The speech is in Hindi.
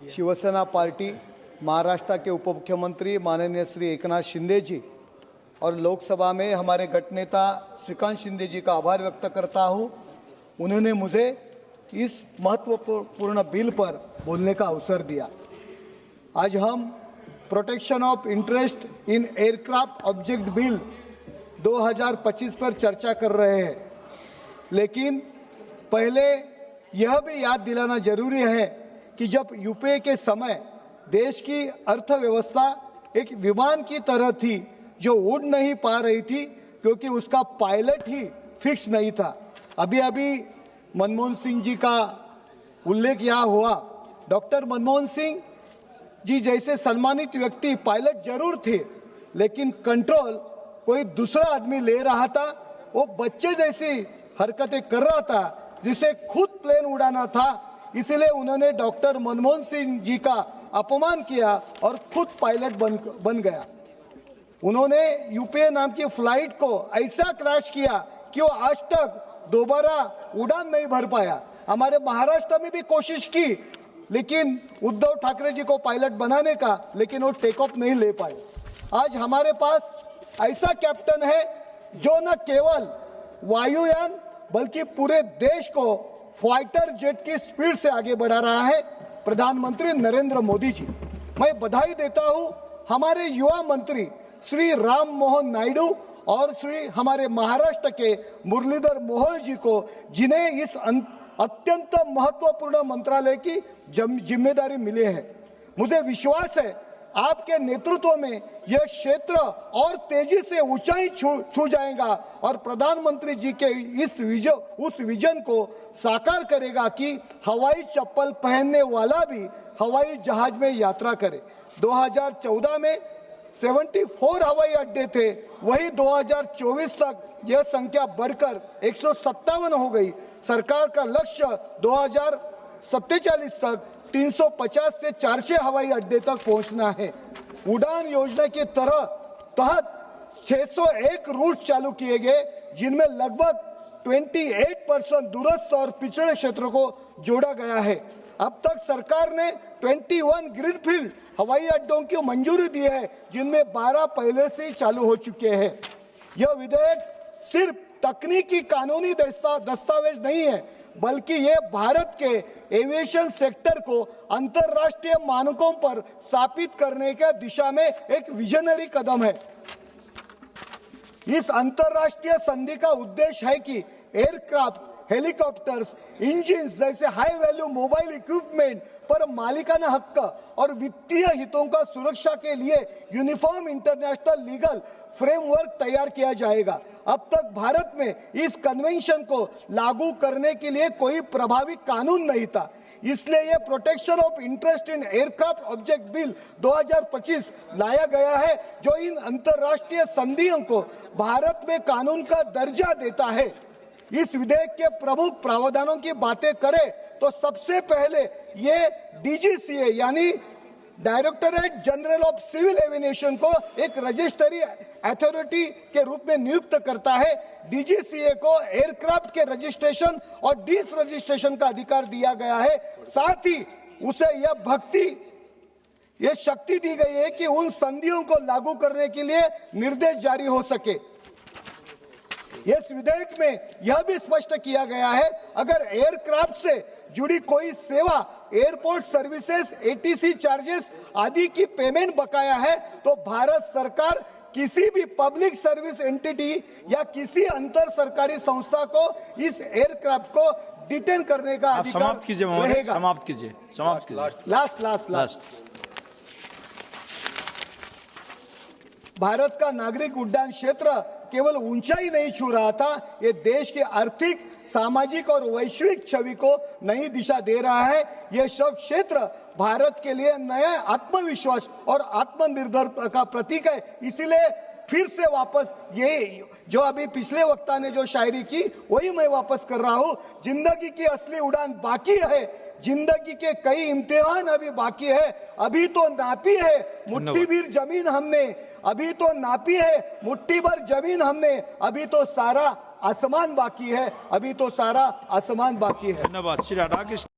शिवसेना पार्टी, महाराष्ट्र के उप मुख्यमंत्री माननीय श्री एकनाथ शिंदे जी और लोकसभा में हमारे गट नेता श्रीकांत शिंदे जी का आभार व्यक्त करता हूं। उन्होंने मुझे इस महत्वपूर्ण बिल पर बोलने का अवसर दिया। आज हम protection of interest in aircraft object bill 2025 पर चर्चा कर रहे हैं, लेकिन पहले यह भी याद दिलाना जरूरी है कि जब यूपीए के समय देश की अर्थव्यवस्था एक विमान की तरह थी जो उड़ नहीं पा रही थी क्योंकि उसका पायलट ही फिक्स नहीं था। अभी अभी मनमोहन सिंह जी का उल्लेख यहाँ हुआ। डॉक्टर मनमोहन सिंह जी जैसे सम्मानित व्यक्ति पायलट जरूर थे, लेकिन कंट्रोल कोई दूसरा आदमी ले रहा था। वो बच्चे जैसी हरकतें कर रहा था जिसे खुद प्लेन उड़ाना था, इसलिए उन्होंने डॉक्टर मनमोहन सिंह जी का अपमान किया और खुद पायलट बन गया। उन्होंने यूपीए नाम की फ्लाइट को ऐसा क्रैश किया कि वो आज तक दोबारा उड़ान नहीं भर पाया। हमारे महाराष्ट्र में भी कोशिश की, लेकिन उद्धव ठाकरे जी को पायलट बनाने का, लेकिन वो टेक ऑफ नहीं ले पाए। आज हमारे पास ऐसा कैप्टन है जो न केवल वायुयान बल्कि पूरे देश को फाइटर जेट की स्पीड से आगे बढ़ा रहा है, प्रधानमंत्री नरेंद्र मोदी जी। मैं बधाई देता हूं हमारे युवा मंत्री श्री राम मोहन नायडू और श्री हमारे महाराष्ट्र के मुरलीधर मोहोळ जी को, जिन्हें इस अत्यंत महत्वपूर्ण मंत्रालय की जिम्मेदारी मिली है। मुझे विश्वास है आपके नेतृत्व में यह क्षेत्र और तेजी से ऊंचाई छू जाएगा और प्रधानमंत्री जी के उस विजन को साकार करेगा कि हवाई चप्पल पहनने वाला भी हवाई जहाज में यात्रा करे। 2014 में 74 हवाई अड्डे थे, वही 2024 तक यह संख्या बढ़कर 157 हो गई। सरकार का लक्ष्य 2047 तक 350 से 400 हवाई अड्डे तक पहुंचना है। उड़ान योजना के तहत 601 रूट चालू किए गए, जिनमें लगभग 28% दूरस्थ और पिछड़े क्षेत्रों को जोड़ा गया है। अब तक सरकार ने 21 ग्रीनफील्ड हवाई अड्डों की मंजूरी दी है, जिनमें 12 पहले से ही चालू हो चुके हैं। यह विधेयक सिर्फ तकनीकी कानूनी दस्तावेज नहीं है, बल्कि ये भारत के एविएशन सेक्टर को अंतर्राष्ट्रीय मानकों पर स्थापित करने के दिशा में एक विजनरी कदम है। इस अंतर्राष्ट्रीय संधि का उद्देश्य है कि एयरक्राफ्ट, हेलीकॉप्टर्स, इंजिन जैसे हाई वैल्यू मोबाइल इक्विपमेंट पर मालिकाना हक और वित्तीय हितों का सुरक्षा के लिए यूनिफॉर्म इंटरनेशनल लीगल फ्रेमवर्क तैयार किया जाएगा। अब तक भारत में इस कन्वेंशन को लागू करने के लिए कोई प्रभावी कानून नहीं था, इसलिए यह protection of interest in aircraft object bill 2025 लाया गया है, जो इन अंतर्राष्ट्रीय संधियों को भारत में कानून का दर्जा देता है। इस विधेयक के प्रमुख प्रावधानों की बातें करें तो सबसे पहले ये डीजीसीए यानी directorate general of civil aviation को एक रजिस्ट्री अथॉरिटी के रूप में नियुक्त करता है। डीजीसीए को एयरक्राफ्ट के रजिस्ट्रेशन और डिस रजिस्ट्रेशन का अधिकार दिया गया है। साथ ही उसे यह शक्ति दी गई है कि उन संधियों को लागू करने के लिए निर्देश जारी हो सके। इस विधेयक में यह भी स्पष्ट किया गया है, अगर एयरक्राफ्ट से जुड़ी कोई सेवा, एयरपोर्ट सर्विसेज, एटीसी चार्जेस आदि की पेमेंट बकाया है तो भारत सरकार किसी भी पब्लिक सर्विस एंटिटी या किसी अंतर सरकारी संस्था को इस एयरक्राफ्ट को डिटेन करने का अधिकार समाप्त कीजिए। लास्ट भारत का नागरिक उड्डयन क्षेत्र केवल ऊंचाई नहीं छू रहा था, ये देश के आर्थिक, सामाजिक और वैश्विक छवि को नई दिशा दे रहा है। यह सब क्षेत्र भारत के लिए नया आत्मविश्वास और आत्मनिर्भरता का प्रतीक है। इसीलिए फिर से वापस ये जो अभी पिछले वक्ता ने जो शायरी की वही मैं वापस कर रहा हूं। जिंदगी की असली उड़ान बाकी है, जिंदगी के कई इम्तिहान अभी बाकी है। अभी तो नापी है मुट्ठी भर जमीन हमने, अभी तो नापी है मुट्ठी भर जमीन हमने, अभी तो सारा आसमान बाकी है, अभी तो सारा आसमान बाकी है। धन्यवाद श्री राधाकृष्ण।